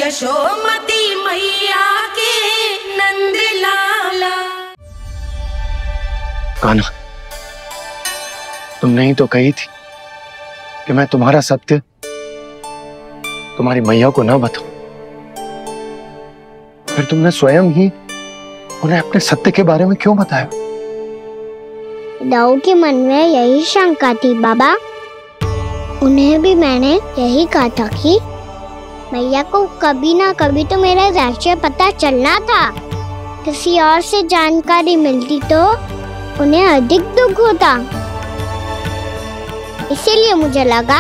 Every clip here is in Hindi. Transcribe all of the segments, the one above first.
यशोमती मैया के नंद लाला। कान्हा, तुमने ही तो कही थी कि मैं तुम्हारा सत्य तुम्हारी मैया को ना बताऊं। फिर तुमने स्वयं ही उन्हें अपने सत्य के बारे में क्यों बताया? दाऊ के मन में यही शंका थी बाबा। उन्हें भी मैंने यही कहा था कि मैया को कभी ना कभी तो मेरा रहस्य पता चलना था। किसी और से जानकारी मिलती तो उन्हें अधिक दुख होता। इसीलिए मुझे लगा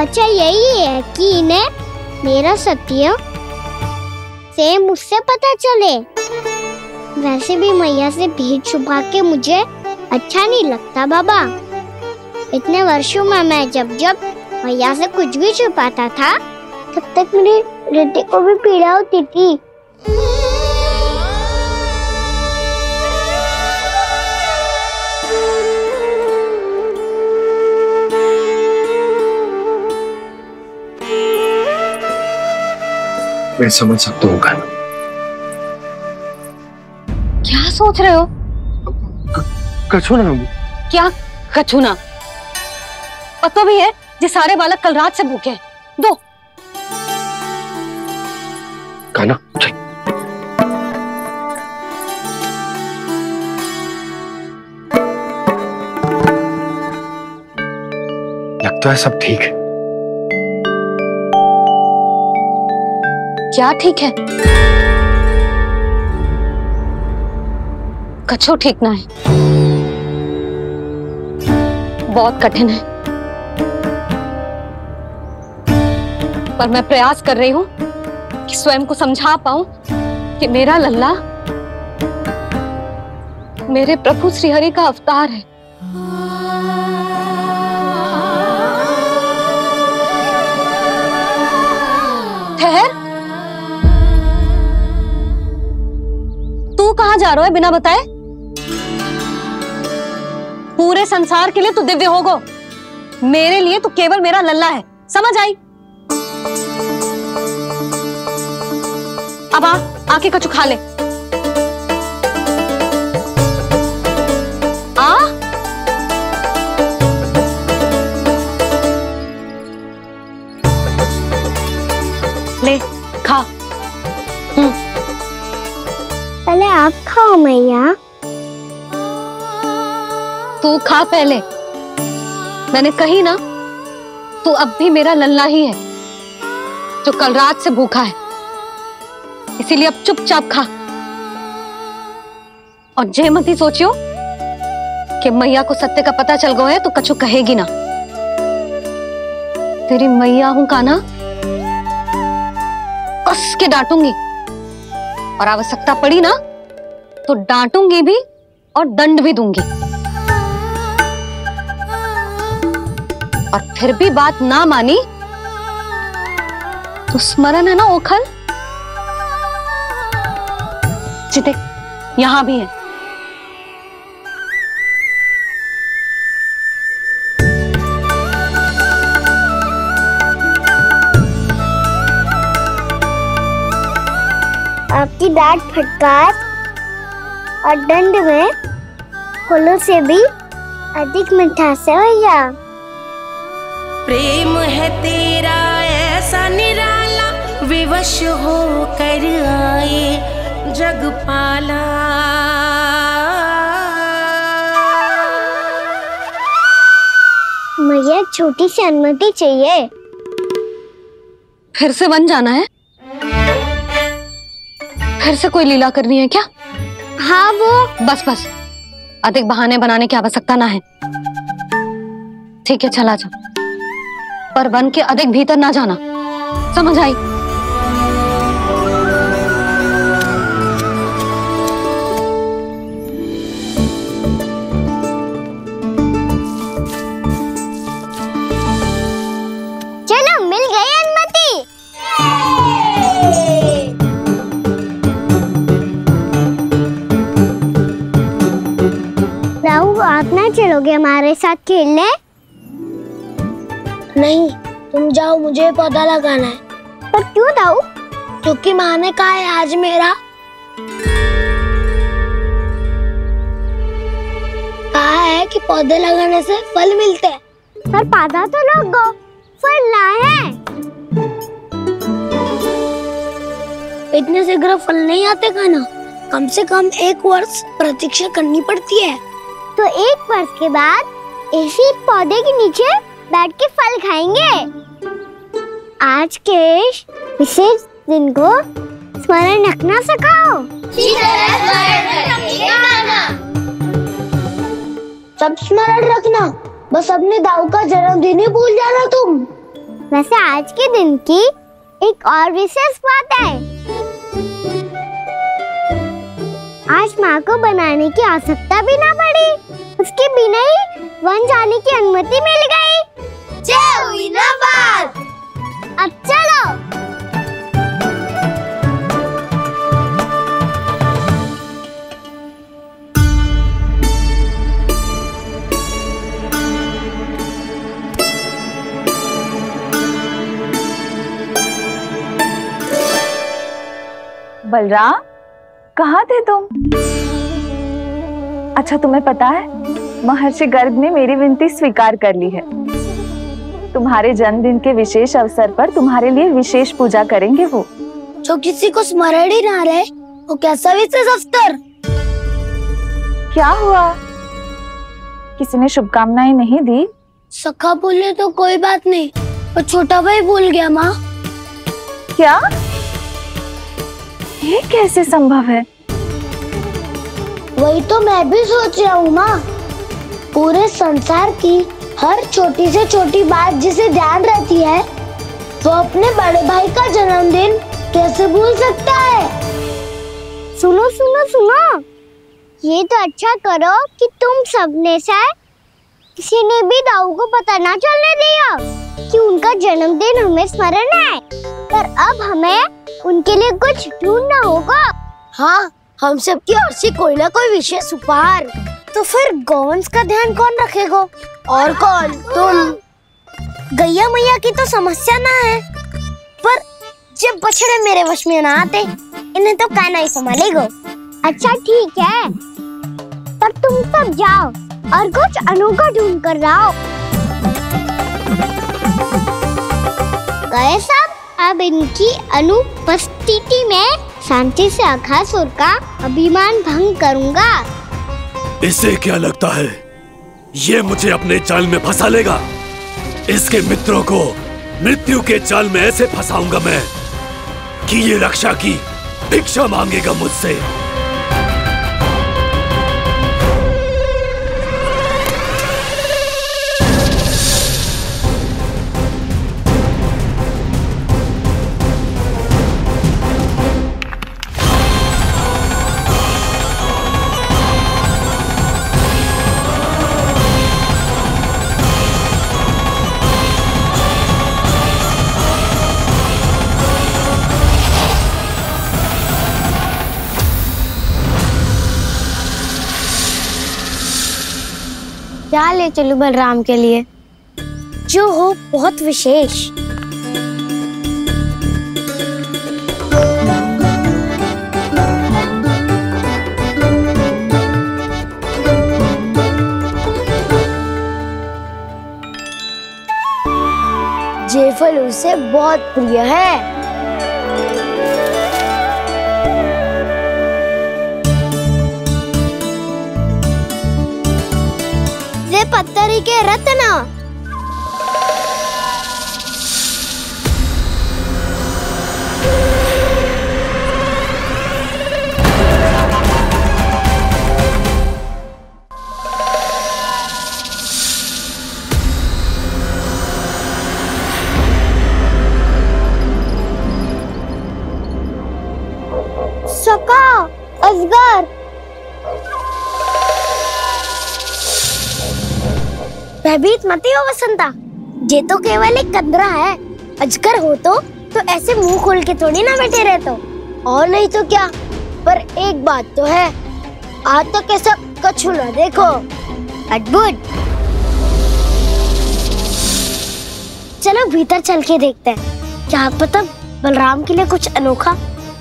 अच्छा यही है कि इन्हें मेरा सत्य से मुझसे पता चले। वैसे भी मैया से भेद छुपा के मुझे अच्छा नहीं लगता बाबा। इतने वर्षों में मैं जब जब मैया से कुछ भी छुपाता था तब तक मेरे हृदय को भी पीड़ा होती थी। मैं समझ सकता हूँ कान्हा। क्या सोच रहे हो? कछू ना। क्या कछूना? पता भी है ये सारे बालक कल रात से भूखे हैं। दो। कान्हा चल। लगता है सब ठीक है। क्या ठीक है? कछू ठीक ना है, बहुत कठिन है, पर मैं प्रयास कर रही हूं कि स्वयं को समझा पाऊं कि मेरा लल्ला मेरे प्रभु श्रीहरि का अवतार है। ठहर, तू कहां जा रहा है बिना बताए? पूरे संसार के लिए तू दिव्य होगो, मेरे लिए तू केवल मेरा लल्ला है। समझ आई? अब आके कछु खा ले। आ ले खा। पहले आप खाओ मैया। तू खा पहले। मैंने कही ना, तू अब भी मेरा लल्ला ही है जो कल रात से भूखा है। इसीलिए अब चुपचाप खा और जय मत ही सोचियो कि मैया को सत्य का पता चल गया है तो कछु कहेगी ना। तेरी मैया हूं कान्हा, कस के डांटूंगी और आवश्यकता पड़ी ना तो डांटूंगी भी और दंड भी दूंगी। और फिर भी बात ना मानी तो स्मरण है ना ओखल? देख यहां भी है। आपकी डांट फटकार और दंड में फूलों से भी अधिक मिठास है भैया। प्रेम है तेरा ऐसा निराला, विवश हो कर आए जगपाला। मुझे छोटी सी अनुमति चाहिए। फिर से बन जाना है? फिर से कोई लीला करनी है क्या? हाँ वो। बस बस, अधिक बहाने बनाने की आवश्यकता ना है। ठीक है चला जा, पर वन के अधिक भीतर ना जाना। समझ आई? चलो मिल गई अनुमति। राहु आप ना चलोगे हमारे साथ खेलने? नहीं, तुम जाओ, मुझे पौधा लगाना है। पर क्यों दाऊ? क्योंकि माँ ने कहा है आज मेरा कहा है कि पौधे लगाने से फल मिलते हैं। पर पौधा तो लगो, फल ना है। इतने शीघ्र फल नहीं आते खाना, कम से कम 1 वर्ष प्रतीक्षा करनी पड़ती है। तो 1 वर्ष के बाद इसी पौधे के नीचे बैठ के फल खाएंगे। आज के विशेष दिन को स्मरण रखना सिखाओ। सब स्मरण रखना, बस अपने दाऊ का जन्मदिन ही भूल जाना तुम। वैसे आज के दिन की एक और विशेष बात है। आज माँ को बनाने की आवश्यकता भी ना पड़ी, उसके बिना ही वन जाने की अनुमति मिल गई। जय हुई ना बात। अब चलो। बलराम, कहाँ थे तुम? अच्छा, तुम्हें पता है महर्षि गर्ग ने मेरी विनती स्वीकार कर ली है। तुम्हारे जन्मदिन के विशेष अवसर पर तुम्हारे लिए विशेष पूजा करेंगे वो। जो किसी को स्मरण ही ना रहे, वो कैसा विशेष अवसर? क्या हुआ? किसी ने शुभकामनाएं नहीं दी? सखा बोले तो कोई बात नहीं, पर छोटा भाई भूल गया माँ। क्या? ये कैसे संभव है? वही तो मैं भी सोच रहा हूँ माँ। पूरे संसार की हर छोटी से छोटी बात जिसे ध्यान रहती है, वो अपने बड़े भाई का जन्मदिन कैसे भूल सकता है? सुनो सुनो सुनो, ये तो अच्छा करो कि तुम सबने से किसी ने भी दाऊ को पता ना चलने दिया कि उनका जन्मदिन हमें स्मरण है। पर अब हमें उनके लिए कुछ ढूंढना होगा। हाँ, हम सबकी ओर से कोई ना कोई विशेष उपहार। तो फिर गौवंश का ध्यान कौन रखेगा? और कौन? तुम। गैया मैया की तो समस्या ना है, पर जब बछड़े मेरे वश में ना आते, इन्हें तो कान्हा ही संभालेगा। अच्छा ठीक है, तब तुम सब जाओ और कुछ अनोखा ढूंढ कर लाओ। गए सब? अब इनकी अनुपस्थिति में शांति से अघासुर का अभिमान भंग करूंगा। इसे क्या लगता है ये मुझे अपने जाल में फंसा लेगा? इसके मित्रों को मृत्यु के जाल में ऐसे फंसाऊंगा मैं कि ये रक्षा की भिक्षा मांगेगा मुझसे। क्या ले चलूं बलराम के लिए जो हो बहुत विशेष? ये फल उसे बहुत प्रिय है। पत्थरी के रत्न। सका, अजगर। भयभीत मत हो वसंता, ये तो केवल एक कंदरा है। अजगर हो तो ऐसे मुंह खोल के थोड़ी ना बैठे रहते हो। और नहीं तो क्या, पर एक बात तो है, आज तक ऐसा कछु ना देखो। अद्भुत। चलो भीतर चल के देखते हैं, क्या पता बलराम के लिए कुछ अनोखा,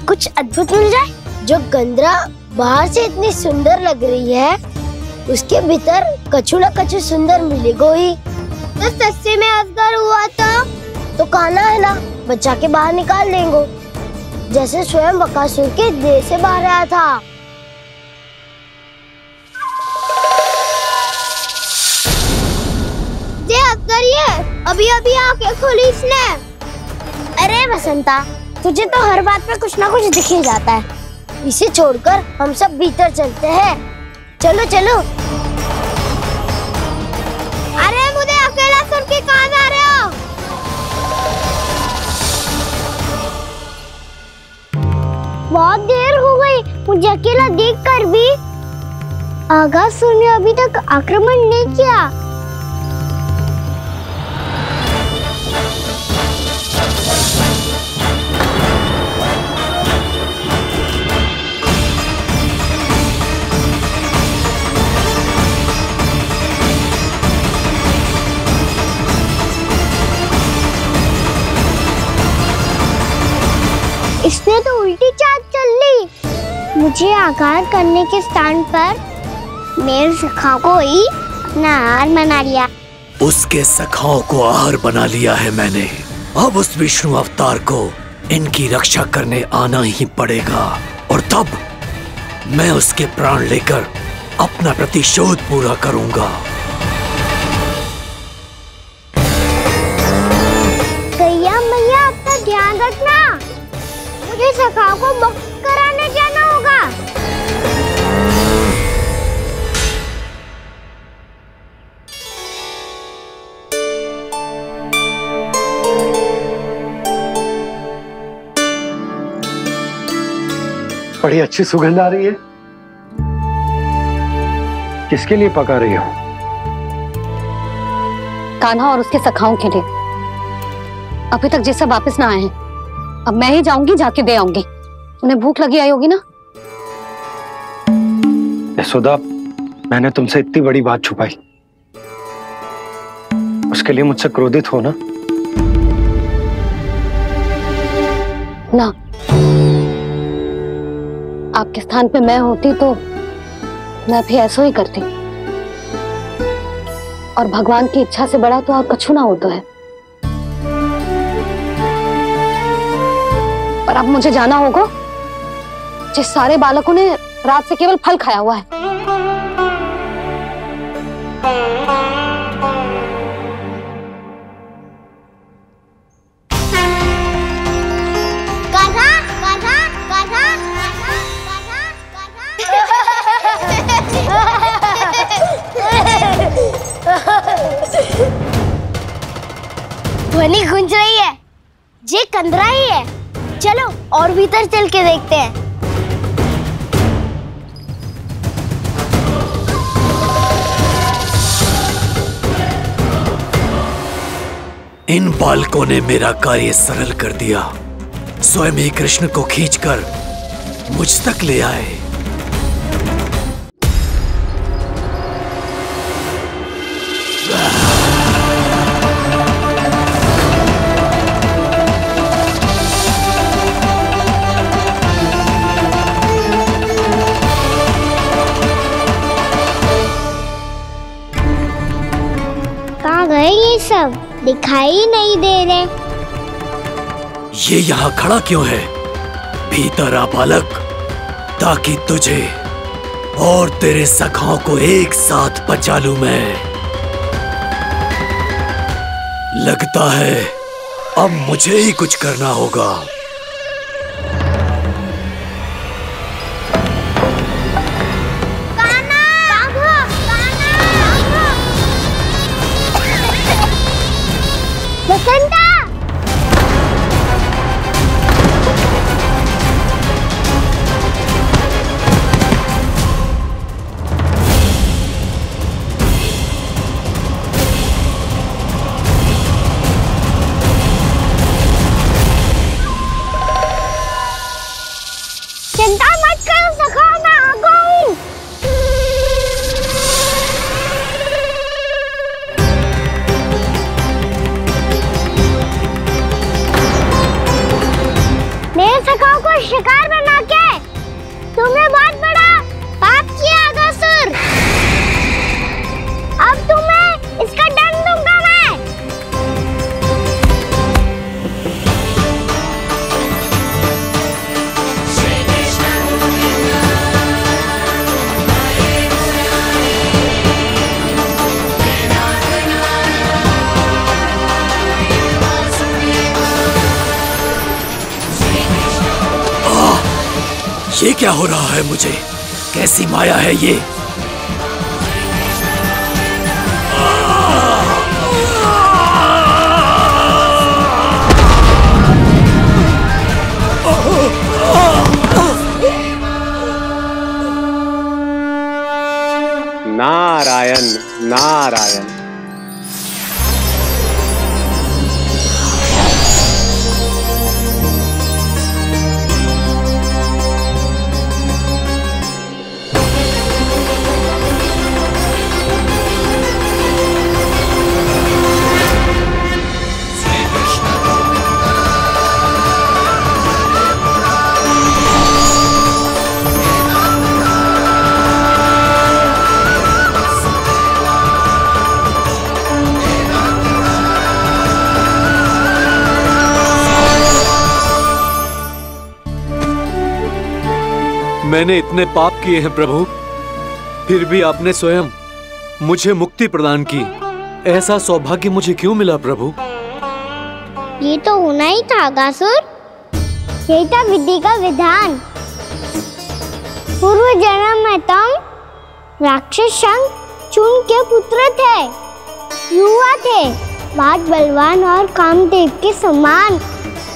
कुछ अद्भुत मिल जाए। जो गंदरा बाहर से इतनी सुंदर लग रही है, उसके भीतर कछु न कछु सुंदर मिलेगा ही। तो सस्ते में अजगर हुआ तो कान्हा है ना, बच्चा के बाहर निकाल देंगे, जैसे स्वयं बकासुर के देह से बाहर आया था। ये अजगर ये अभी अभी आके खोली इसने। अरे बसंता, तुझे तो हर बात पे कुछ ना कुछ दिख ही जाता है। इसे छोड़कर हम सब भीतर चलते हैं। चलो चलो। अरे मुझे अकेला सुन के कहाँ जा रहे हो? बहुत देर हो गई मुझे अकेला देखकर भी। आगासुर ने अभी तक आक्रमण नहीं किया। इसने तो उल्टी चाल चल ली। मुझे आघात करने के स्थान पर मेरे सखा को ही अपना आहार बना लिया। उसके सखाओं को आहार बना लिया है मैंने। अब उस विष्णु अवतार को इनकी रक्षा करने आना ही पड़ेगा, और तब मैं उसके प्राण लेकर अपना प्रतिशोध पूरा करूंगा। गैया मैया, अपना ध्यान रखना। मुझे सखा को मुक्त कराने जाना होगा। बड़ी अच्छी सुगंध आ रही है। किसके लिए पका रही हो? कान्हा और उसके सखाओं के लिए। अभी तक जैसा वापस ना आए हैं, अब मैं ही जाऊंगी, जाके दे आऊंगी। उन्हें भूख लगी आई होगी ना। यशोदा, मैंने तुमसे इतनी बड़ी बात छुपाई, उसके लिए मुझसे क्रोधित हो ना? ना, आपके स्थान पे मैं होती तो मैं भी ऐसा ही करती। और भगवान की इच्छा से बड़ा तो और कछु ना होता है। पर अब मुझे जाना होगा। जिस सारे बालकों ने रात से केवल फल खाया हुआ है। कान्हा, कान्हा, कान्हा, कान्हा, कान्हा। ध्वनि गूंज रही है। ये कंदरा ही है। चलो और भीतर चल के देखते हैं। इन बालकों ने मेरा कार्य सरल कर दिया। स्वयं ही कृष्ण को खींचकर मुझ तक ले आए। कहाँ गए ये सब? दिखाई नहीं दे रहे। ये यहाँ खड़ा क्यों है? भीतर आ बालक, ताकि तुझे और तेरे सखाओं को एक साथ बचा लूं मैं। लगता है अब मुझे ही कुछ करना होगा। बसंता! चिंता मत करो सखा, मैं आ गई। औरों को शिकार बना के तुमने बहुत बड़ा पाप किया अगासुर। अब तुम्हें इसका दंड दूंगा मैं। ये क्या हो रहा है मुझे? कैसी माया है ये? नारायण नारायण। मैंने इतने पाप किए हैं प्रभु, फिर भी आपने स्वयं मुझे मुक्ति प्रदान की। ऐसा सौभाग्य मुझे क्यों मिला प्रभु? ये तो होना ही था अगासुर। यही था विधि का विधान। पूर्व जन्म में तुम राक्षस शंखचूड़ के पुत्र थे, युवा थे, बहुत बलवान और कामदेव के समान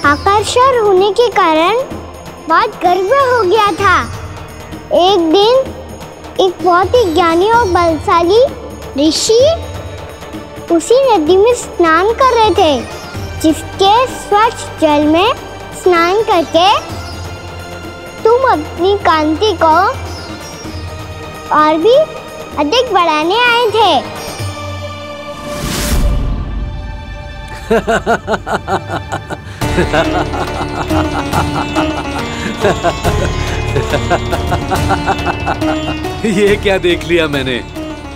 आकर्षण होने के कारण बहुत गर्व हो गया था। एक दिन एक बहुत ही ज्ञानी और बलशाली ऋषि उसी नदी में स्नान कर रहे थे, जिसके स्वच्छ जल में स्नान करके तुम अपनी कांति को और भी अधिक बढ़ाने आए थे। ये क्या देख लिया मैंने?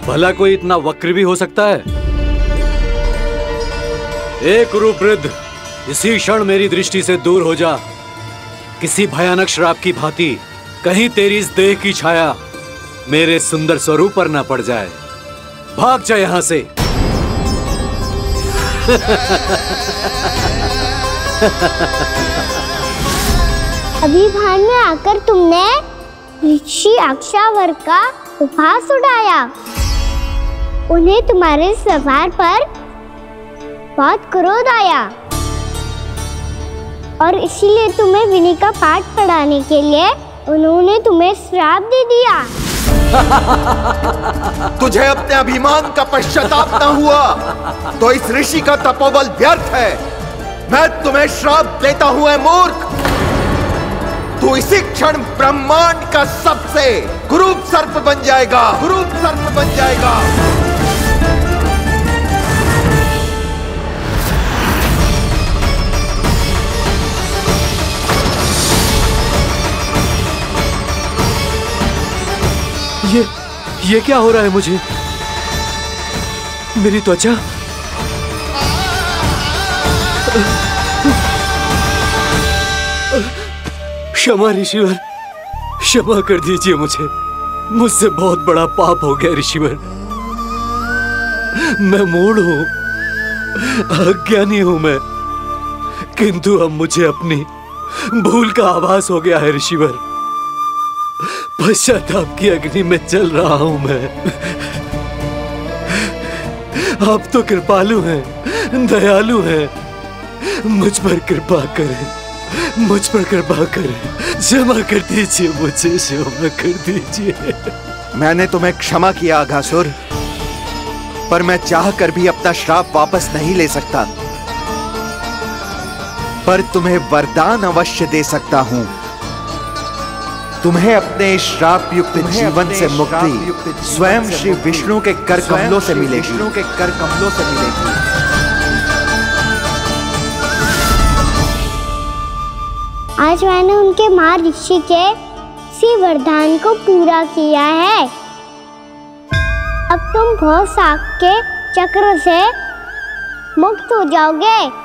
भला कोई इतना वक्र भी हो सकता है? एक कुरुवृद्ध, इसी क्षण मेरी दृष्टि से दूर हो जा। किसी भयानक श्राप की भांति कहीं तेरी इस देह की छाया मेरे सुंदर स्वरूप पर न पड़ जाए। भाग जा यहाँ से। अभी भान में आकर तुमने ऋषि अक्षावर का उपहास उड़ाया। उन्हें तुम्हारे व्यवहार पर बहुत क्रोध आया और इसीलिए तुम्हें विनय का पाठ पढ़ाने के लिए उन्होंने तुम्हें श्राप दे दिया। तुझे अपने अभिमान का पश्चाताप न हुआ तो इस ऋषि का तपोबल व्यर्थ है। मैं तुम्हें श्राप देता हूं ऐ मूर्ख। तू इसी क्षण ब्रह्मांड का सबसे कुरूप सर्प बन जाएगा, कुरूप सर्प बन जाएगा। ये क्या हो रहा है मुझे? मेरी त्वचा क्षमा ऋषिवर, क्षमा कर दीजिए मुझे। मुझसे बहुत बड़ा पाप हो गया ऋषिवर। मैं मूढ़ हूं, अज्ञानी हूं मैं, किंतु अब मुझे अपनी भूल का आभास हो गया है ऋषिवर। पश्चाताप की अग्नि में जल रहा हूं मैं। आप तो कृपालु हैं, दयालु हैं, मुझ पर कृपा करें, मुझ पर कृपा करें। क्षमा कर दीजिए मुझे, क्षमा कर दीजिए। मैंने तुम्हें क्षमा किया अघासुर, पर मैं चाहकर भी अपना श्राप वापस नहीं ले सकता। पर तुम्हें वरदान अवश्य दे सकता हूं। तुम्हें अपने श्राप युक्त जीवन से मुक्ति स्वयं श्री विष्णु के कर कमलों से मिलेगी, विष्णु के कर कमलों से मिलेगी। आज मैंने उनके माँ ऋषि के इसी वरदान को पूरा किया है। अब तुम भव साग के चक्र से मुक्त हो जाओगे।